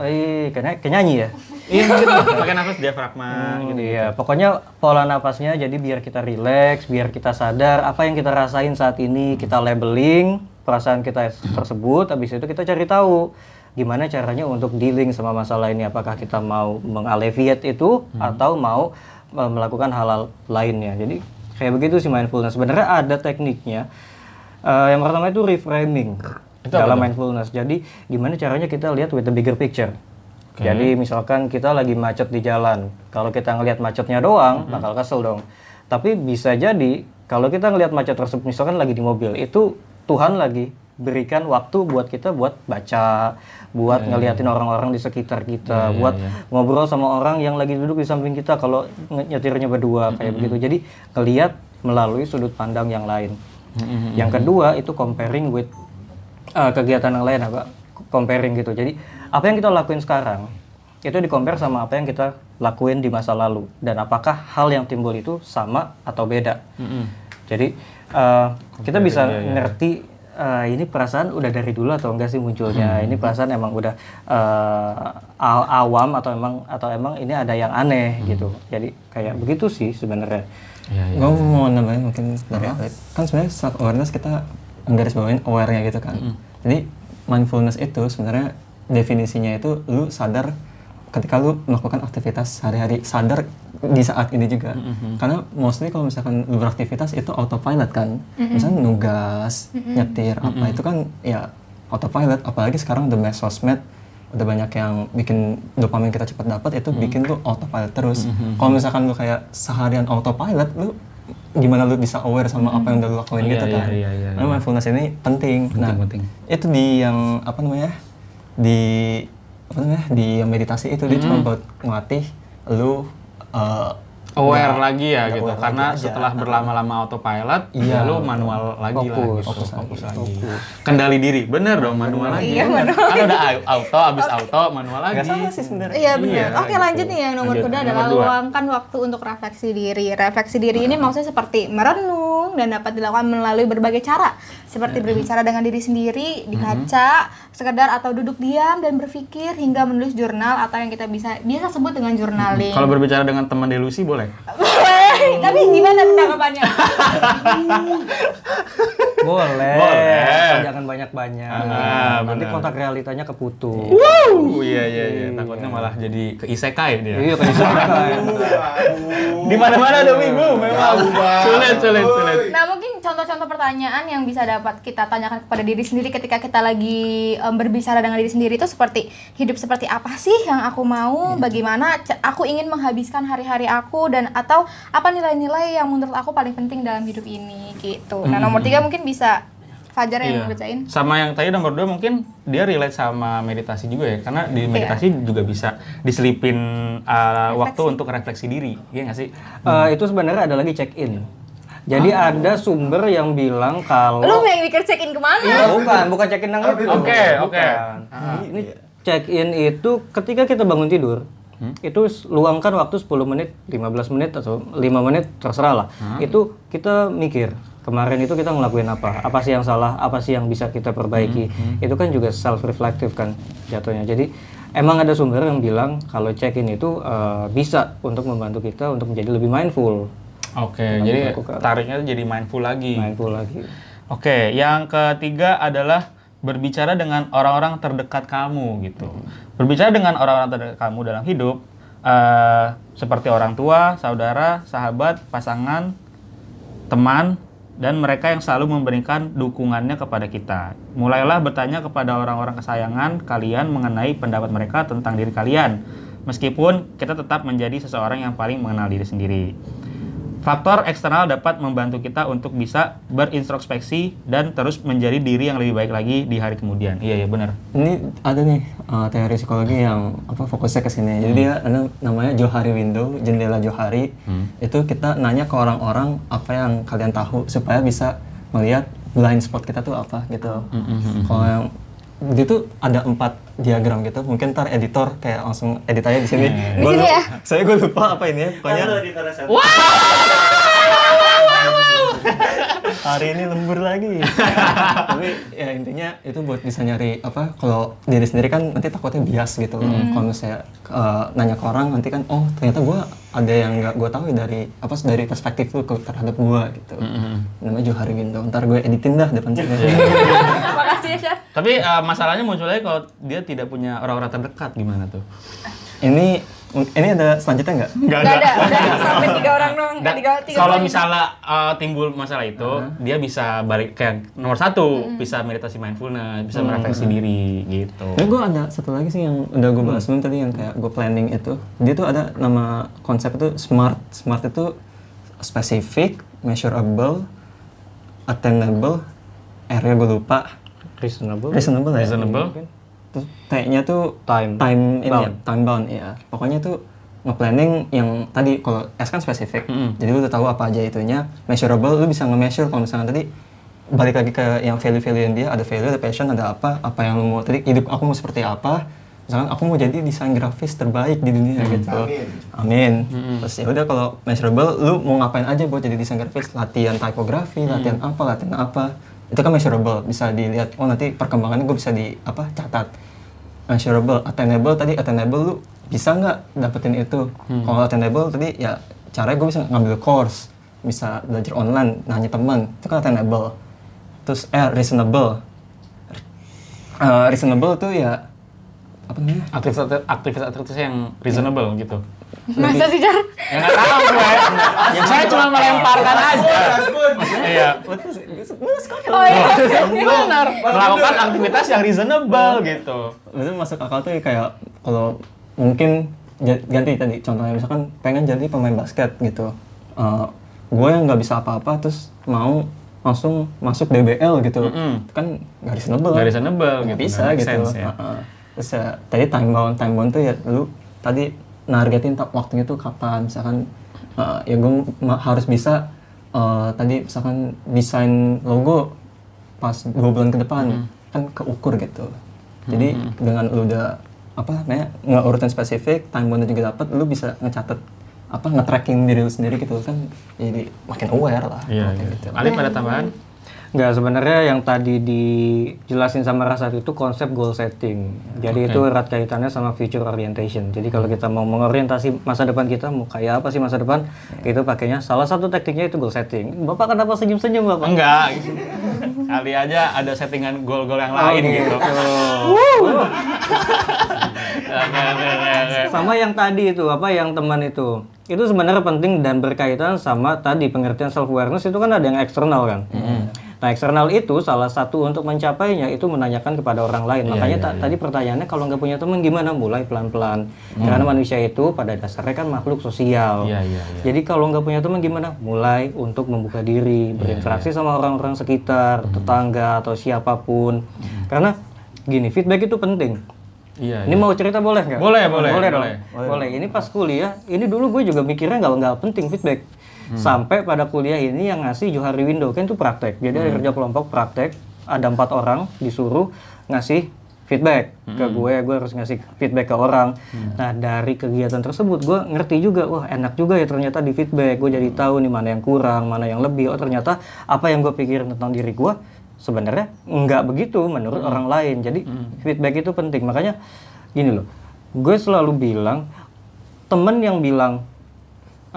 kayak nyanyi ya. Iya, gitu. Pakai nafas diafragma gitu. Iya, pokoknya pola nafasnya jadi biar kita rileks, biar kita sadar apa yang kita rasain saat ini, kita labeling perasaan kita tersebut, habis itu kita cari tahu gimana caranya untuk dealing sama masalah ini, apakah kita mau mengalleviate itu atau mau melakukan hal-hal lainnya. Jadi kayak begitu sih mindfulness. Sebenarnya ada tekniknya. Yang pertama itu reframing dalam mindfulness. Jadi gimana caranya kita lihat with the bigger picture. Jadi misalkan kita lagi macet di jalan, kalau kita ngelihat macetnya doang, bakal kesel dong. Tapi bisa jadi kalau kita ngelihat macet tersebut, misalkan lagi di mobil, itu Tuhan lagi berikan waktu buat kita buat baca, buat ngeliatin orang-orang di sekitar kita, buat ngobrol sama orang yang lagi duduk di samping kita kalau nyetirnya berdua kayak begitu. Jadi ngelihat melalui sudut pandang yang lain. Yang kedua itu comparing with kegiatan yang lain, apa? Comparing gitu. Jadi apa yang kita lakuin sekarang itu di-compare sama apa yang kita lakuin di masa lalu, dan apakah hal yang timbul itu sama atau beda. Jadi kita bisa ngerti ini perasaan udah dari dulu atau enggak sih munculnya. Ini perasaan emang udah awam atau emang ini ada yang aneh gitu. Jadi kayak begitu sih sebenarnya. Gue mau nambahin mungkin dari Alif. Kan sebenarnya self awareness kita menggarisbawahin aware-nya gitu kan. Jadi mindfulness itu sebenarnya definisinya itu lu sadar ketika lu melakukan aktivitas sehari-hari, sadar di saat ini juga. Karena mostly kalau misalkan lu beraktivitas itu autopilot kan. Misalnya nugas, nyetir, apa itu kan ya autopilot. Apalagi sekarang udah sosmed, udah banyak yang bikin dopamin kita cepat dapat, itu bikin lu autopilot terus. Kalau misalkan lu kayak seharian autopilot, lu gimana lu bisa aware sama apa yang udah lu lakuin gitu kan. Nah, mindfulness ini penting. Penting. Itu di yang di yang meditasi itu dia cuma buat ngelatih lu Aware lagi ya gitu. aware Karena lagi aja. setelah berlama-lama autopilot, ya lu manual lagi lah gitu. Fokus lagi. Kendali diri. Bener dong, manual lagi. Iya, Bener. Kan udah auto, abis auto, manual lagi. nggak salah sih sebenarnya. Iya benar. Iya, Oke gitu. lanjut nih, yang nomor Lanjut. kedua Nomor adalah dua. luangkan waktu untuk refleksi diri. Refleksi diri ini maksudnya seperti merenung dan dapat dilakukan melalui berbagai cara, seperti berbicara dengan diri sendiri di kaca, sekedar atau duduk diam dan berpikir, hingga menulis jurnal atau yang kita biasa sebut dengan journaling. Kalau berbicara dengan teman delusi boleh? Tapi gimana penanggapannya? Boleh. Jangan banyak-banyak. Nanti benar. kontak realitanya keputus. Iya. Takutnya malah jadi ke isekai dia. Iya, kan Di mana-mana ada wibu memang. Sulit. Nah mungkin contoh-contoh pertanyaan yang bisa dapat kita tanyakan kepada diri sendiri ketika kita lagi berbicara dengan diri sendiri itu seperti, hidup seperti apa sih yang aku mau, bagaimana aku ingin menghabiskan hari-hari aku, dan atau apa nilai-nilai yang menurut aku paling penting dalam hidup ini gitu. Nah nomor 3 mungkin bisa Fajar yang bacain. Sama yang tadi nomor 2 mungkin dia relate sama meditasi juga ya, karena di meditasi juga bisa diselipin waktu untuk refleksi diri, iya nggak sih? Itu sebenarnya ada lagi check-in. Jadi ada sumber yang bilang kalau Lu yang mikir check-in kemana? bukan check-in yang itu. Oke. Bukan. Ini check-in itu ketika kita bangun tidur, itu luangkan waktu 10 menit, 15 menit atau 5 menit terserah lah. Itu kita mikir kemarin itu kita ngelakuin apa sih yang salah, apa sih yang bisa kita perbaiki. Itu kan juga self reflective kan jatuhnya. Jadi emang ada sumber yang bilang kalau check-in itu bisa untuk membantu kita untuk menjadi lebih mindful. Oke, jadi tariknya jadi mindful lagi. Mindful lagi. Oke, yang ketiga adalah berbicara dengan orang-orang terdekat kamu gitu. Berbicara dengan orang-orang terdekat kamu dalam hidup, seperti orang tua, saudara, sahabat, pasangan, teman, dan mereka yang selalu memberikan dukungannya kepada kita. Mulailah bertanya kepada orang-orang kesayangan kalian mengenai pendapat mereka tentang diri kalian, meskipun kita tetap menjadi seseorang yang paling mengenal diri sendiri. Faktor eksternal dapat membantu kita untuk bisa berintrospeksi dan terus menjadi diri yang lebih baik lagi di hari kemudian. Iya benar. Ini ada nih teori psikologi yang fokusnya ke sini. Jadi dia namanya Johari Window, jendela Johari. Itu kita nanya ke orang-orang apa yang kalian tahu supaya bisa melihat blind spot kita tuh apa gitu. Kalau yang itu ada 4 diagram gitu. Mungkin ntar editor kayak langsung edit aja di sini. Di sini ya? Gue lupa apa ini ya. Pokoknya hari ini lembur lagi. Tapi ya intinya itu buat bisa nyari apa, kalau diri sendiri kan nanti takutnya bias gitu loh. Kalau misalnya nanya ke orang nanti kan, oh ternyata gue ada yang nggak gue tahu dari dari perspektif lu terhadap gue gitu. Namanya Johari Window. Ntar gue editin dah depan sini. Makasih ya, Syar. Tapi masalahnya munculnya kalau dia tidak punya orang-orang terdekat, gimana tuh? Ini ada selanjutnya nggak? Nggak Udah sampai 3 orang doang. Kalau misalnya timbul masalah itu, dia bisa balik kayak nomor 1, bisa meditasi mindfulness, bisa merefleksi diri gitu. Tapi gue ada satu lagi sih yang udah gue bahas sebelum tadi, yang kayak gue planning itu. Dia tuh ada nama konsep itu SMART. SMART itu specific, measurable, attainable, R-nya gue lupa. Reasonable Ya? Reasonable. Terus T-nya tuh Time time bound ya. Pokoknya tuh nge-planning yang tadi, kalau S kan spesifik. Jadi lu udah tahu apa aja itunya. Measurable, lu bisa nge-measure kalau misalnya tadi balik lagi ke yang value-value yang dia, ada value, ada passion, ada apa yang lu mau. Tadi hidup aku mau seperti apa? Misalkan aku mau jadi desain grafis terbaik di dunia gitu. Amin. Terus ya udah, kalau measurable, lu mau ngapain aja buat jadi desain grafis? Latihan typography, latihan apa. Itu kan measurable, bisa dilihat. Oh nanti perkembangannya gue bisa catat. Measurable, attainable lu bisa nggak dapetin itu? Kalau attainable tadi ya caranya gue bisa ngambil course, bisa belajar online, nanya teman, itu kan attainable. Terus reasonable. Reasonable tuh ya apa namanya? Aktivitas yang reasonable gitu. Masa sih, Jar? Ya nggak tahu gue. Ya saya cuma melemparkan aja. Iya. Oh iya. Benar. Melakukan aktivitas yang reasonable gitu. Itu masuk akal tuh kayak kalau mungkin ganti tadi contohnya, misalkan pengen jadi pemain basket gitu. Gue yang nggak bisa apa-apa terus mau langsung masuk DBL gitu. Kan nggak reasonable. Nggak reasonable Nggak gitu. bisa Nggak make gitu. sense, ya. Terus ya, tadi time bound tuh ya lu tadi nargetin waktunya tuh kapan, misalkan ya gue harus bisa tadi misalkan desain logo pas 2 bulan ke depan kan keukur gitu. Jadi dengan lu udah nge-urutan spesifik, time bound juga dapat, lu bisa ngecatet nge-tracking diri lu sendiri gitu kan, jadi makin aware lah. Iya. Gitu. Alif ada tambahan? Nggak, sebenarnya yang tadi dijelasin sama Rasat itu konsep goal setting. Jadi itu erat kaitannya sama future orientation. Jadi kalau kita mau mengorientasi masa depan kita, mau kayak apa sih masa depan, itu pakainya salah satu tekniknya itu goal setting. Bapak kenapa senyum-senyum, Bapak? Enggak. Kali aja ada settingan goal-goal yang lain gitu. Sama yang tadi itu, yang teman itu sebenarnya penting dan berkaitan sama tadi pengertian self awareness. Itu kan ada yang eksternal kan. Nah, eksternal itu salah satu untuk mencapainya itu menanyakan kepada orang lain. Makanya tadi pertanyaannya, kalau nggak punya teman gimana? Mulai pelan-pelan. Karena manusia itu pada dasarnya kan makhluk sosial. Jadi kalau nggak punya teman gimana? Mulai untuk membuka diri, berinteraksi sama orang-orang sekitar, tetangga atau siapapun. Karena gini, feedback itu penting. Ini mau cerita boleh nggak? Boleh dong. Boleh. Ini pas kuliah, ini dulu gue juga mikirnya nggak penting feedback. Sampai pada kuliah ini yang ngasih Johari Window kan itu praktek. Jadi ada kerja kelompok praktek, ada 4 orang disuruh ngasih feedback ke gue harus ngasih feedback ke orang. Nah dari kegiatan tersebut gue ngerti juga, wah enak juga ya ternyata di feedback. Gue jadi tahu nih mana yang kurang, mana yang lebih. Oh ternyata apa yang gue pikirin tentang diri gue sebenarnya nggak begitu menurut orang lain. Jadi feedback itu penting. Makanya gini loh, gue selalu bilang temen yang bilang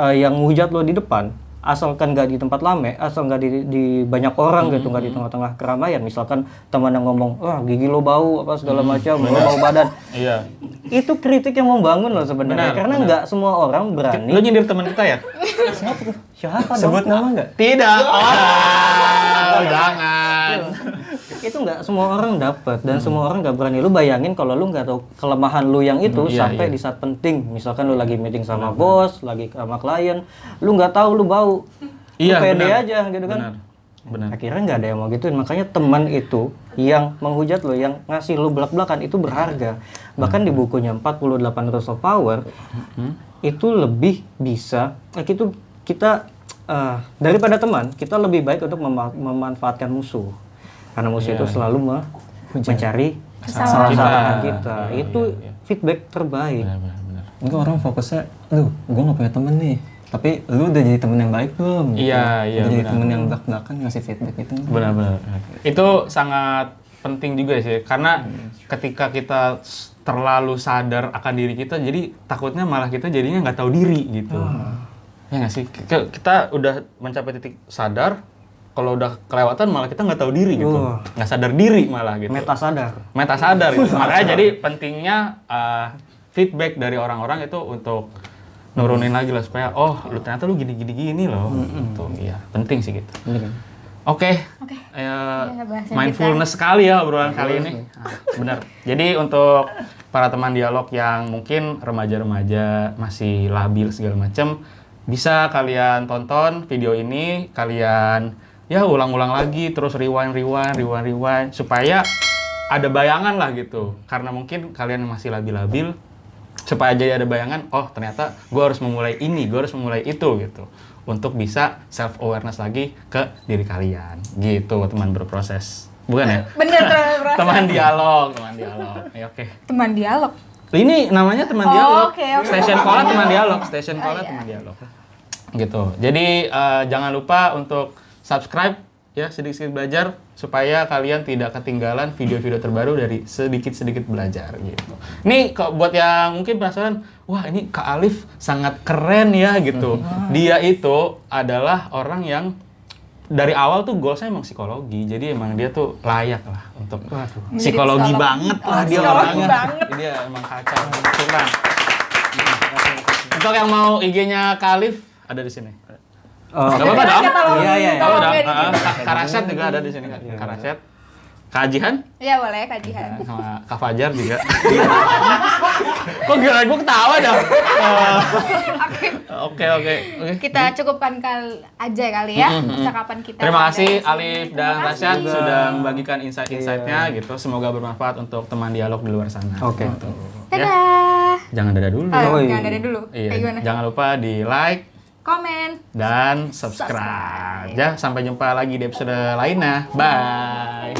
yang menghujat lo di depan asalkan nggak di tempat rame, asal nggak di banyak orang gitu, nggak di tengah-tengah keramaian. Misalkan teman yang ngomong, wah gigi lo bau apa segala macam, lo bau badan. Iya. Itu kritik yang membangun loh sebenarnya, Benar, karena nggak semua orang berani. Lu nyindir teman kita ya? Siapa tuh? Siapa? Sebut dong? nama nggak? Tidak. Oh, jangan. Itu nggak semua orang dapat dan semua orang nggak berani. Lu bayangin kalau lu nggak tahu kelemahan lu yang itu Iya, sampai iya. di saat penting, misalkan lu lagi meeting sama bos, lagi sama klien, lu nggak tahu lu bau, Iya, lu pede benar. aja gitu kan. Benar. Akhirnya nggak ada yang mau gituin, makanya teman itu yang menghujat lo, yang ngasih lu belak-belakan itu berharga. Bahkan di bukunya 48 Rules of Power itu lebih bisa, itu kita daripada teman, kita lebih baik untuk memanfaatkan musuh. Karena musuh itu selalu mencari kesalahan kita. Itu feedback terbaik. Benar. Mungkin orang fokusnya, gue gak punya temen nih. Tapi lu udah jadi temen yang baik belum? Gitu. Iya, Udah jadi benar. temen yang belak-belakan ngasih feedback itu. Benar. Itu sangat penting juga sih, karena ketika kita terlalu sadar akan diri kita, jadi takutnya malah kita jadinya nggak tahu diri gitu. Ya nggak sih? Kita udah mencapai titik sadar, kalau udah kelewatan malah kita nggak tahu diri gitu, nggak sadar diri malah gitu. Meta sadar Gitu. Makanya jadi pentingnya feedback dari orang-orang itu untuk nurunin lagi lah supaya lu ternyata lu gini loh. Gitu. Iya, penting sih gitu. Oke. bahasan Mindfulness sekali ya obrolan kali ini. Benar. Jadi untuk para teman dialog yang mungkin remaja-remaja masih labil segala macam, bisa kalian tonton video ini, kalian ya ulang-ulang lagi, terus rewind supaya ada bayangan lah gitu. Karena mungkin kalian masih labil-labil, supaya jadi ada bayangan, ternyata gue harus memulai ini, gue harus memulai itu gitu. Untuk bisa self-awareness lagi ke diri kalian. Gitu teman berproses. Bukan ya? Bener terus. Teman dialog. Ya, oke. Teman dialog. Ini namanya teman dialog. Oke. Station call teman dialog. Station call teman dialog. Gitu. Jadi jangan lupa untuk subscribe ya, sedikit-sedikit belajar supaya kalian tidak ketinggalan video-video terbaru dari sedikit-sedikit belajar gitu. Nih buat yang mungkin penasaran, wah ini Kak Alif sangat keren ya gitu. Dia itu adalah orang yang dari awal tuh goalsnya emang psikologi, jadi emang dia tuh layak lah untuk psikologi banget lah dia Psikologi orangnya. banget. Dia emang kacau. Syukran. Untuk yang mau IG-nya Kak Alif ada di sini. Gak apa-apa dong. Iya. Oh, Tolong dong. ya, Kak Rasyad juga ada di sini. Kak Rasyad. Kak Jihan Iya boleh kajian. sama Kak Fajar juga. Kok gila gue ketawa dah. Oke. Kita cukupkan aja kali ya percakapan kita. Terima kasih Dari sini. Alif dan Terima Rasyad kasih. sudah membagikan insight-insightnya gitu. Semoga bermanfaat untuk teman dialog di luar sana. Oke. Gitu. Ya. Dadah. Jangan dadah dulu. Jangan dari dulu. Iya. Kayak gimana? Jangan lupa di like Komen. dan subscribe. Ya, sampai jumpa lagi di episode lainnya. Bye.